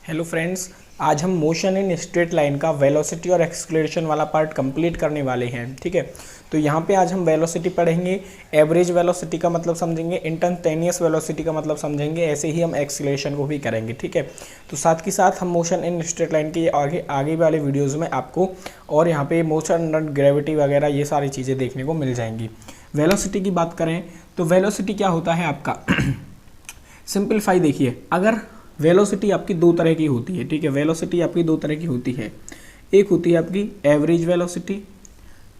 Hello friends, आज हम motion in straight line का वेलोसिटी और एक्सेलरेशन वाला पार्ट कंप्लीट करने वाले हैं। ठीक है, तो यहाँ पे आज हम वेलोसिटी पढ़ेंगे, एवरेज वेलोसिटी का मतलब समझेंगे, इंस्टैन्टेनियस वेलोसिटी का मतलब समझेंगे, ऐसे ही हम एक्सेलरेशन को भी करेंगे। ठीक है, तो साथ के साथ हम मोशन इन स्ट्रेट लाइन के आगे वाले वीडियोज़ में आपको और यहाँ पे मोशन अंडर ग्रेविटी वगैरह ये सारी चीज़ें देखने को मिल जाएंगी। वेलोसिटी की बात करें तो वेलोसिटी क्या होता है आपका सिंपलीफाई देखिए, अगर वेलोसिटी आपकी दो तरह की होती है। ठीक है, वेलोसिटी आपकी दो तरह की होती है। एक होती है आपकी एवरेज वेलोसिटी,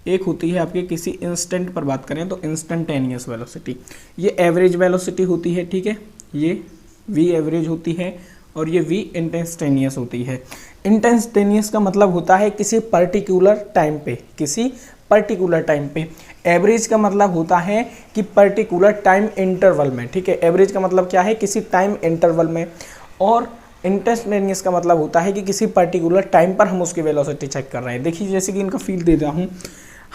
एक होती है आपके किसी इंस्टेंट पर बात करें तो इंस्टेंटेनियस वेलोसिटी। ये एवरेज वेलोसिटी होती है। ठीक है, ये वी एवरेज होती है और ये वी इंस्टेंटेनियस होती है। इंस्टेंटेनियस का मतलब होता है किसी पर्टिकुलर टाइम पे, किसी पर्टिकुलर टाइम पे। एवरेज का मतलब होता है कि पर्टिकुलर टाइम इंटरवल में। ठीक है, एवरेज का मतलब क्या है, किसी टाइम इंटरवल में। और इंस्टेंटेनियस का मतलब होता है कि किसी पर्टिकुलर टाइम पर हम उसकी वेलोसिटी चेक कर रहे हैं। देखिए, जैसे कि इनका फील दे रहा हूँ,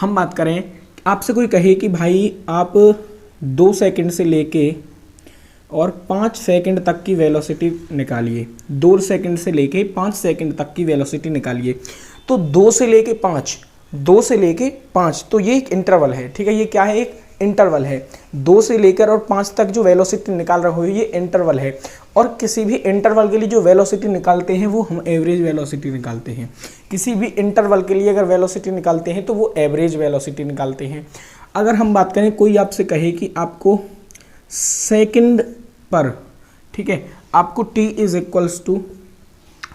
हम बात करें, आपसे कोई कहे कि भाई आप 2 सेकंड से लेके और 5 सेकंड तक की वेलोसिटी निकालिए, 2 सेकंड से लेके 5 सेकंड तक की वेलोसिटी निकालिए, तो 2 से लेके 5 तो ये एक इंटरवल है। ठीक है, ये क्या है, एक इंटरवल है। 2 से लेकर और 5 तक जो वेलोसिटी निकाल रहे हो ये इंटरवल है। और किसी भी इंटरवल के लिए जो वेलोसिटी निकालते हैं वो हम एवरेज वेलोसिटी निकालते हैं। किसी भी इंटरवल के लिए अगर वेलोसिटी निकालते हैं तो वो एवरेज वेलोसिटी निकालते हैं। अगर हम बात करें, कोई आपसे कहे कि आपको सेकंड पर, ठीक है, आपको t is equals to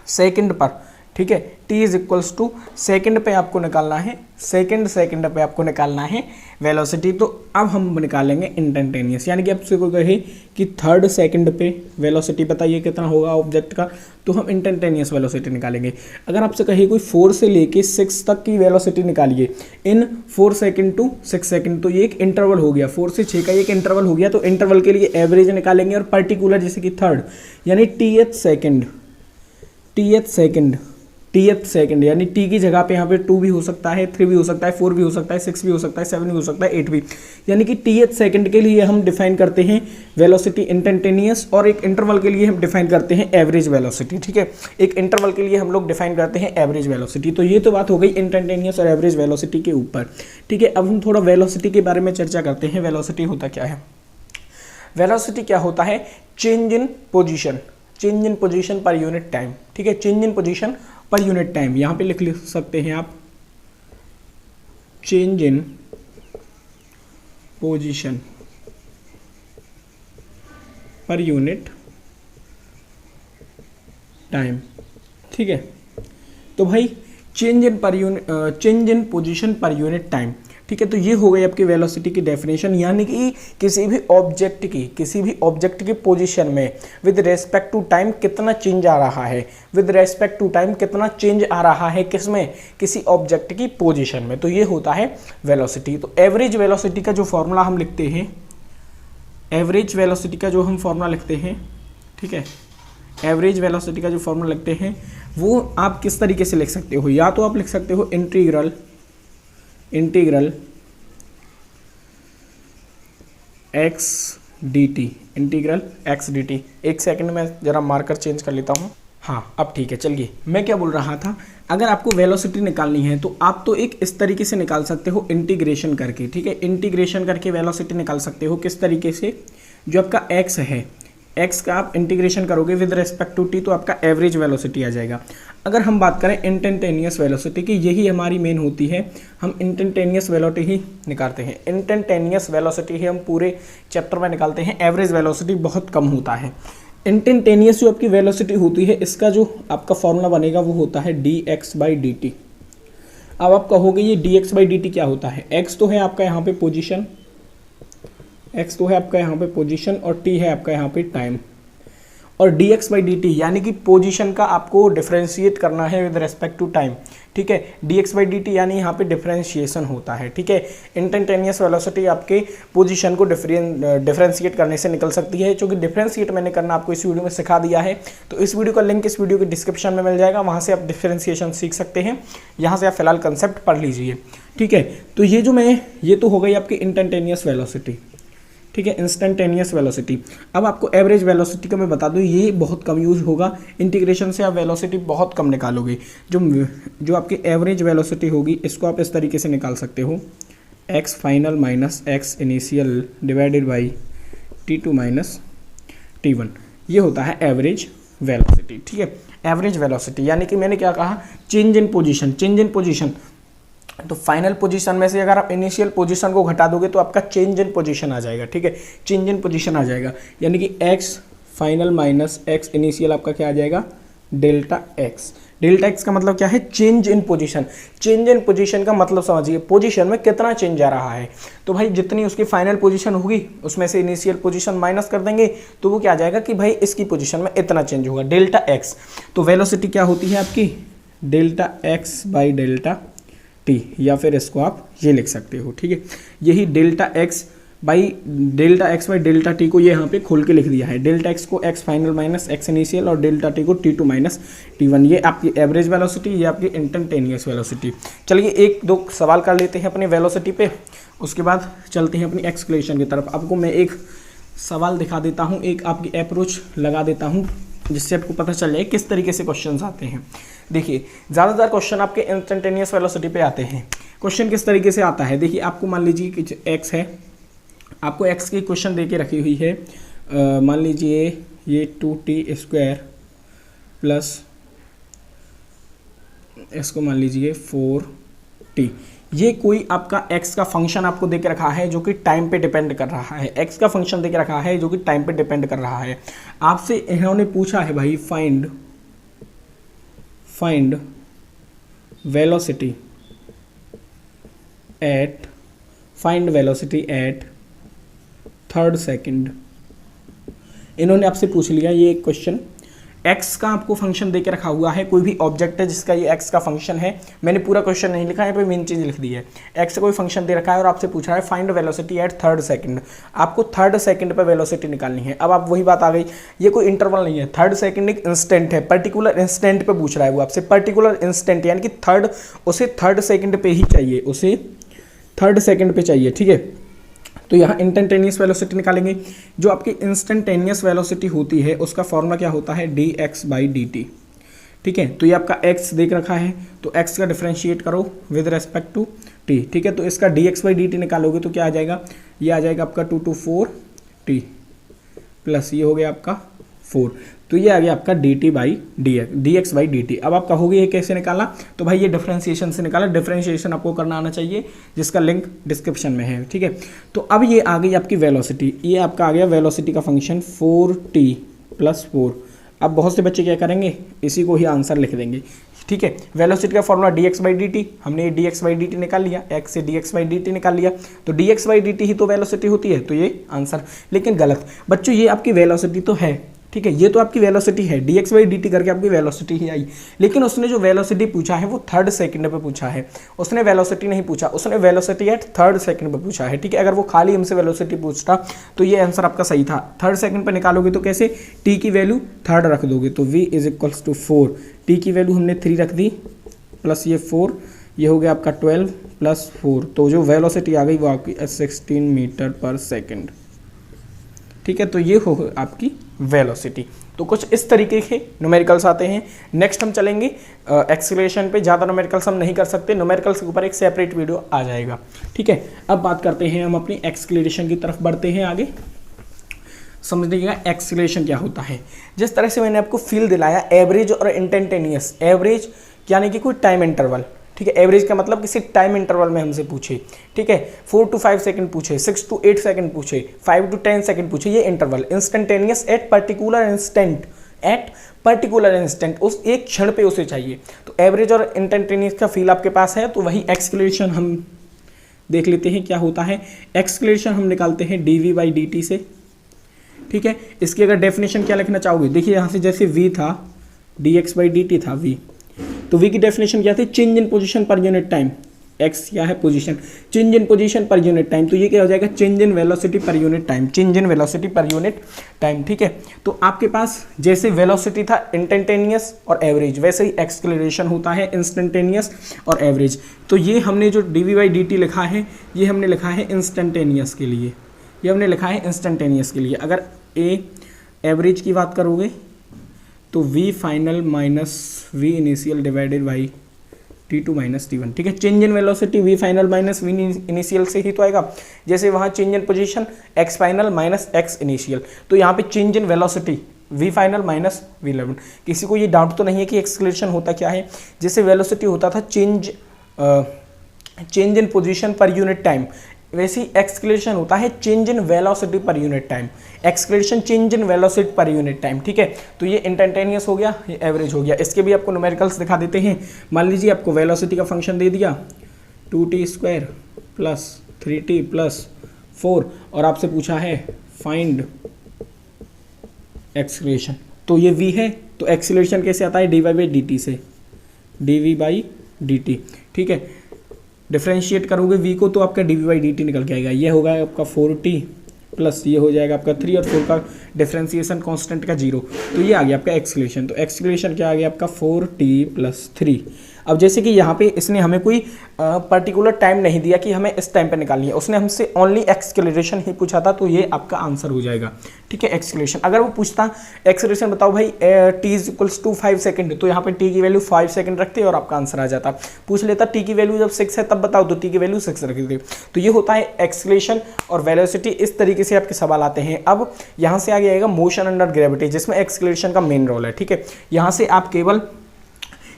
second पर, ठीक है, t is equals to second पे आपको निकालना है, सेकंड पे आपको निकालना है वेलोसिटी। तो अब हम निकालेंगे इंस्टेंटेनियस, यानी कि आपसे कोई कहे कि 3rd सेकंड पे वेलोसिटी बताइए कितना होगा ऑब्जेक्ट का, तो हम इंस्टेंटेनियस वेलोसिटी निकालेंगे। अगर आपसे कहे कोई 4 से लेके 6 तक की वेलोसिटी निकालिए इन 4 सेकंड टू 6 सेकंड, तो ये एक इंटरवल हो गया, 4 से 6 का एक इंटरवल हो गया। तो इंटरवल के लिए एवरेज निकालेंगे और पर्टिकुलर जैसे कि 3rd यानी टीएथ सेकंड यानी टी की जगह पे यहाँ पे 2 भी हो सकता है, 3 भी हो सकता है, 4 भी हो सकता है, 6 भी हो सकता है, 7 भी हो सकता है, 8 भी, यानी कि टीएथ सेकंड के लिए हम डिफाइन करते हैं वेलोसिटी इंस्टेंटेनियस, और एक इंटरवल के लिए हम डिफाइन करते हैं एवरेज वेलोसिटी। ठीक है, एक इंटरवल के लिए हम लोग डिफाइन करते हैं एवरेज वेलोसिटी। तो ये तो बात हो गई इंस्टेंटेनियस और एवरेज वेलोसिटी के ऊपर। ठीक है, अब हम थोड़ा वेलोसिटी के बारे में चर्चा करते हैं। वेलोसिटी होता क्या है? वेलोसिटी क्या होता है? Change in position per unit time. ठीक है, change in position per unit time, यहां पे लिख सकते हैं आप change in position per unit time. ठीक है, तो भाई change in position per unit time. ठीक है, तो ये हो गई आपकी वेलोसिटी की डेफिनेशन, यानी कि किसी भी ऑब्जेक्ट की पोजीशन में विद रेस्पेक्ट टू टाइम कितना चेंज आ रहा है, किसमें, किसी ऑब्जेक्ट की पोजीशन में। तो ये होता है वेलोसिटी। तो एवरेज वेलोसिटी का जो फॉर्मूला हम लिखते हैं, ठीक है, एवरेज वेलोसिटी का जो फॉर्मूला लिखते हैं वो आप किस तरीके से लिख सकते हो? या तो आप लिख सकते हो इंटीग्रल x dt। एक सेकंड में जरा मार्कर चेंज कर लेता हूँ। हाँ, अब ठीक है। चलिए, मैं क्या बोल रहा था, अगर आपको वेलोसिटी निकालनी है तो आप तो एक इस तरीके से निकाल सकते हो, इंटीग्रेशन करके। ठीक है, इंटीग्रेशन करके वेलोसिटी निकाल सकते हो। किस तरीके से? जो आपका x है, x का आप इंटीग्रेशन करोगे विद रेस्पेक्ट टू t, तो आपका एवरेज वेलोसिटी आ जाएगा। अगर हम बात करें इंस्टेंटेनियस वेलोसिटी की, यही हमारी मेन होती है, हम इंस्टेंटेनियस वेलोसिटी ही निकालते हैं। इंस्टेंटेनियस वेलोसिटी ही हम पूरे चैप्टर में निकालते हैं, एवरेज वेलोसिटी बहुत कम होता है। इंस्टेंटेनियस जो आपकी वेलोसिटी होती है, इसका जो आपका फॉर्मूला बनेगा वो होता है dx/dt। अब आप कहोगे ये dx/dt क्या होता है? x तो है आपका यहाँ पे पोजीशन, और t है आपका यहाँ पे टाइम, और dx/dt यानी कि पोजीशन का आपको डिफरेंशिएट करना है विद रेस्पेक्ट टू टाइम। ठीक है, dx/dt यानी यहाँ पे डिफरेंशिएशन होता है। ठीक है, इंस्टेंटेनियस वेलोसिटी आपके पोजीशन को डिफरेंशिएट करने से निकल सकती है, क्योंकि डिफरेंशिएट मैंने करना आपको इस वीडियो में सिखा दिया है। तो इस वीडियो का लिंक इस वीडियो के डिस्क्रिप्शन में मिल जाएगा, वहाँ से आप डिफरेंशिएशन सीख सकते हैं। यहाँ से आप फिलहाल कंसेप्ट पढ़ लीजिए। ठीक है, तो ये तो हो गई आपकी इंस्टेंटेनियस वेलोसिटी। ठीक है, इंस्टेंटेनियस वेलोसिटी। अब आपको एवरेज वेलोसिटी का मैं बता दूं, ये बहुत कम यूज होगा, इंटीग्रेशन से आप वेलोसिटी बहुत कम निकालोगे। जो आपकी एवरेज वेलोसिटी होगी इसको आप इस तरीके से निकाल सकते हो, x final minus x initial divided by T2 minus T1, ये होता है एवरेज वेलोसिटी। ठीक है, एवरेज वेलोसिटी यानी कि मैंने क्या कहा, change in position. Change in position तो फाइनल पोजीशन में से अगर आप इनिशियल पोजीशन को घटा दोगे तो आपका चेंज इन पोजीशन आ जाएगा। ठीक है, चेंज इन पोजीशन आ जाएगा, यानी कि x final minus x initial आपका क्या आ जाएगा, डेल्टा एक्स। डेल्टा एक्स का मतलब क्या है, change in position. Change in position का मतलब समझिए, पोजीशन में कितना चेंज आ रहा है। तो भाई जितनी उसकी फाइनल पोजीशन होगी उसमें से इनिशियल पोजीशन माइनस कर देंगे तो वो क्या आ जाएगा कि भाई इसकी पोजीशन में इतना चेंज होगा, डेल्टा एक्स। तो वेलोसिटी क्या होती है आपकी, delta x by delta T, या फिर इसको आप ये लिख सकते हो। ठीक है, यही delta x by delta T को ये यहाँ पे खोल के लिख दिया है। डेल्टा एक्स को x final minus x initial और डेल्टा टी को T2 माइनस T1, ये आपकी एवरेज वेलोसिटी, ये आपकी इंस्टेंटेनियस वेलोसिटी। चलिए एक दो सवाल कर लेते हैं अपने वेलोसिटी पे, उसके बाद चलते हैं अपनी एक्सक्लेशन की तरफ। आपको मैं एक सवाल दिखा देता हूँ, एक आपकी अप्रोच लगा देता हूँ जिससे आपको पता चल जाए किस तरीके से क्वेश्चन आते हैं। देखिए ज़्यादातर क्वेश्चन आपके इंस्टेंटेनियस वेलोसिटी पे आते हैं। क्वेश्चन किस तरीके से आता है, देखिए आपको मान लीजिए कि एक्स है, आपको एक्स की क्वेश्चन दे के रखी हुई है, मान लीजिए ये 2t² प्लस इसको मान लीजिए 4t, ये कोई आपका x का फंक्शन आपको दे के रखा है जो कि टाइम पे डिपेंड कर रहा है। x का फंक्शन दे के रखा है जो कि टाइम पे डिपेंड कर रहा है। आपसे इन्होंने पूछा है भाई find velocity at third second. इन्होंने आपसे पूछ लिया ये एक क्वेश्चन, x का आपको फंक्शन देके रखा हुआ है, कोई भी ऑब्जेक्ट है जिसका ये x का फंक्शन है। मैंने पूरा क्वेश्चन नहीं लिखा है, यहाँ पे मेन चीज़ लिख दी है। x का कोई फंक्शन दे रखा है और आपसे पूछ रहा है find velocity at third second. आपको थर्ड सेकंड पे वेलोसिटी निकालनी है। अब आप वही बात आ गई, ये कोई इंटरवल नहीं है, थर्ड सेकंड एक इंस्टेंट है, पर्टिकुलर इंस्टेंट पे पूछ रहा है वो आपसे, पर्टिकुलर इंस्टेंट यानी कि उसे थर्ड सेकंड पे ही चाहिए, उसे थर्ड सेकंड पे चाहिए। ठीक है, तो यहाँ इंस्टेंटेनियस वेलोसिटी निकालेंगे। जो आपकी इंस्टेंटेनियस वेलोसिटी होती है उसका फॉर्मूला क्या होता है, dx बाई dt। ठीक है, तो ये आपका x देख रखा है, तो x का डिफरेंशिएट करो विद रेस्पेक्ट टू t। ठीक है, तो इसका dx बाई dt निकालोगे तो क्या आ जाएगा, ये आ जाएगा आपका 2 to 4t प्लस ये हो गया आपका 4, तो ये आ गया आपका dt by dx by dt। अब आप कहोगे ये कैसे निकाला, तो भाई ये डिफरेंशिएशन से निकाला। डिफरेंशिएशन आपको करना आना चाहिए जिसका लिंक डिस्क्रिप्शन में है। ठीक है, तो अब ये आ गई आपकी वेलोसिटी, ये आपका आ गया वेलोसिटी का फंक्शन 4t प्लस 4। अब बहुत से बच्चे क्या करेंगे, इसी को ही आंसर लिख देंगे। ठीक है, वेलोसिटी का फॉर्मूला dx बाई dt, हमने dx बाई dt निकाल लिया, x से dx बाई dt निकाल लिया, तो dx बाई dt ही तो वेलोसिटी होती है, तो ये आंसर। लेकिन गलत बच्चों, ये आपकी वेलोसिटी तो है, ठीक है, ये तो आपकी वेलोसिटी है, dx बाई dt करके आपकी वेलोसिटी ही आई, लेकिन उसने जो वेलोसिटी पूछा है वो थर्ड सेकंड पे पूछा है, उसने वेलोसिटी नहीं पूछा, उसने वेलोसिटी एट थर्ड सेकंड पे पूछा है। ठीक है, अगर वो खाली हमसे वेलोसिटी पूछता तो ये आंसर आपका सही था। थर्ड सेकंड पे निकालोगे तो कैसे, t की वैल्यू थर्ड रख दोगे, तो v is equals to 4, t की वैल्यू हमने 3 रख दी प्लस ये 4, ये हो गया आपका 12 प्लस 4, तो जो वेलोसिटी आ गई वो आपकी 16 मीटर पर सेकेंड। ठीक है, तो ये हो आपकी वेलोसिटी। तो कुछ इस तरीके के न्यूमेरिकल्स आते हैं। नेक्स्ट हम चलेंगे एक्सीलरेशन पे, ज़्यादा न्यूमेरिकल्स हम नहीं कर सकते, न्यूमेरिकल्स के ऊपर एक सेपरेट वीडियो आ जाएगा। ठीक है, अब बात करते हैं हम अपनी एक्सीलरेशन की तरफ बढ़ते हैं आगे। समझिएगा एक्सीलरेशन क्या होता है। जिस तरह से मैंने आपको फील दिलाया एवरेज और इंस्टेंटेनियस, एवरेज यानी कि कोई टाइम इंटरवल, ठीक है, एवरेज का मतलब किसी टाइम इंटरवल में हमसे पूछे, ठीक है, 4 to 5 सेकंड पूछे, 6 to 8 सेकंड पूछे, 5 to 10 सेकंड पूछे, ये interval. Instantaneous at particular instant, उस एक क्षण पे उसे चाहिए। तो एवरेज और इंस्टेंटेनियस का फील आपके पास है, तो वही एक्सीलरेशन हम देख लेते हैं क्या होता है। एक्सीलरेशन हम निकालते हैं dv बाई dt से। ठीक है, इसकी अगर डेफिनेशन क्या लिखना चाहोगे, देखिए यहाँ से जैसे v था, dx बाई dt था v, तो v की डेफिनेशन क्या थी, change in position per unit time. x क्या है, position, change in position per unit time, तो ये क्या हो जाएगा, change in velocity per unit time, change in velocity per unit time. ठीक है, तो आपके पास जैसे वेलोसिटी था इंस्टेंटेनियस और एवरेज, वैसे ही एक्सीलरेशन होता है इंस्टेंटेनियस और एवरेज। तो ये हमने जो dv बाई dt लिखा है, ये हमने लिखा है इंस्टेंटेनियस के लिए, ये हमने लिखा है इंस्टेंटेनियस के लिए। अगर ए एवरेज की बात करोगे तो v final minus v initial divided by t2 minus t1, ठीक है। Change in velocity v final minus v initial से ही तो आएगा, जैसे वहाँ change in position x final minus x initial, तो यहाँ पे change in velocity v final minus v11। किसी को ये डाउट तो नहीं है कि एक्सेलरेशन होता क्या है? जैसे वेलोसिटी होता था change in position per unit time, वैसे ही एक्सेलरेशन होता है change in velocity per unit time. Acceleration change in velocity per unit time, ठीक है। तो ये इंस्टेंटेनियस हो गया, ये एवरेज हो गया। इसके भी आपको न्यूमेरिकल्स दिखा देते हैं। मान लीजिए आपको वेलोसिटी का फंक्शन दे दिया 2t² प्लस 3t प्लस 4 और आपसे पूछा है फाइंड एक्सेलरेशन, तो ये v है, तो एक्सेलरेशन कैसे आता है? dy/dt से, dv/dt, ठीक है। डिफ्रेंशिएट करोगे v को तो आपका dv/dt निकल के आएगा। ये होगा आपका 4t प्लस ये हो जाएगा आपका 3 और 4 का डिफ्रेंशिएशन कांस्टेंट का 0, तो ये आ गया आपका एक्सेलरेशन। तो एक्सेलरेशन क्या आ गया आपका 4t प्लस 3। अब जैसे कि यहाँ पे इसने हमें कोई पर्टिकुलर टाइम नहीं दिया कि हमें इस टाइम पे निकालनी है, उसने हमसे ओनली एक्सेलरेशन ही पूछा था, तो ये आपका आंसर हो जाएगा, ठीक है। एक्सेलरेशन अगर वो पूछता एक्सेलरेशन बताओ भाई t इक्वल्स टू 5 सेकंड, तो यहाँ पे t की वैल्यू 5 सेकंड रखते और आपका आंसर आ जाता। पूछ लेता t की वैल्यू जब 6 है तब बताओ, तो t की वैल्यू 6 रख देते। तो ये होता है एक्सेलरेशन और वेलोसिटी, इस तरीके से आपके सवाल आते हैं। अब यहाँ से आगे आएगा मोशन अंडर ग्रेविटी, जिसमें एक्सेलरेशन का मेन रोल है, ठीक है। यहाँ से आप केवल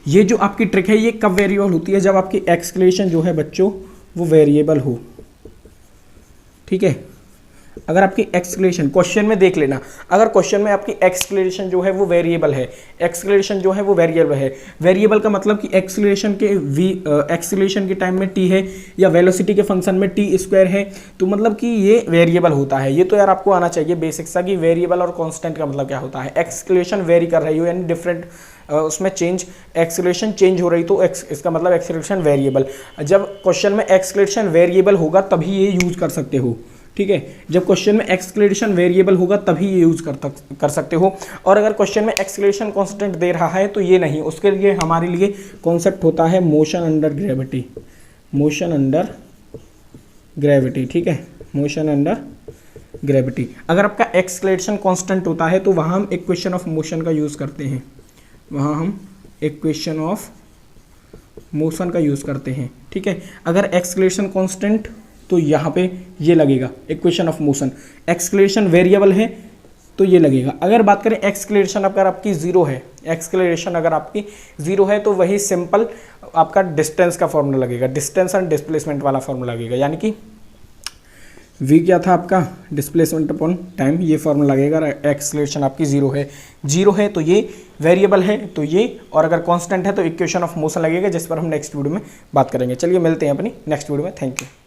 ये जो आपकी ट्रिक है ये कब वेरिएबल होती है? जब आपकी एक्सेलरेशन जो है बच्चों वो वेरिएबल हो, ठीक है। अगर आपकी एक्सेलरेशन क्वेश्चन में देख लेना, अगर क्वेश्चन में आपकी एक्सेलरेशन जो है वो वेरिएबल है, एक्सेलरेशन जो है वो वेरिएबल है, वेरिएबल का मतलब कि एक्सेलरेशन के टाइम में t है या वेलोसिटी के फंक्शन में t² है, तो मतलब कि ये वेरिएबल होता है। ये तो यार आपको आना चाहिए बेसिक सा कि वेरिएबल और कांस्टेंट का मतलब क्या होता है। एक्सेलरेशन वेरी कर रही हो यानी डिफरेंट उसमें एक्सेलरेशन चेंज हो रही, तो इसका मतलब एक्सेलरेशन वेरिएबल। जब क्वेश्चन में एक्सेलरेशन वेरिएबल होगा तभी ये यूज कर सकते हो, ठीक है। जब क्वेश्चन में एक्सेलरेशन वेरिएबल होगा तभी ये यूज कर सकते हो। और अगर क्वेश्चन में एक्सेलरेशन कांस्टेंट दे रहा है तो ये नहीं, उसके लिए हमारे लिए कॉन्सेप्ट होता है motion under gravity, motion under gravity, ठीक है। मोशन अंडर ग्रेविटी अगर आपका एक्सेलरेशन कांस्टेंट होता है तो वहाँ हम इक्वेशन ऑफ मोशन का यूज़ करते हैं, वहाँ हम इक्वेशन ऑफ मोशन का यूज़ करते हैं, ठीक है। अगर एक्सेलरेशन कांस्टेंट तो यहाँ पे ये लगेगा equation of motion, acceleration variable है तो ये लगेगा। अगर बात करें एक्सेलरेशन अगर आपकी 0 है, एक्सेलरेशन अगर आपकी 0 है तो वही सिंपल आपका डिस्टेंस का फॉर्मूला लगेगा, डिस्टेंस एंड डिस्प्लेसमेंट वाला फॉर्मूला लगेगा, यानी कि v क्या था आपका डिस्प्लेसमेंट अपॉन टाइम, ये फॉर्मूला लगेगा। एक्सेलरेशन आपकी 0 है तो ये वेरिएबल है तो ये, और अगर कांस्टेंट है तो इक्वेशन ऑफ मोशन लगेगा, जिस पर हम नेक्स्ट वीडियो में बात करेंगे। चलिए मिलते हैं अपनी नेक्स्ट वीडियो में, थैंक यू।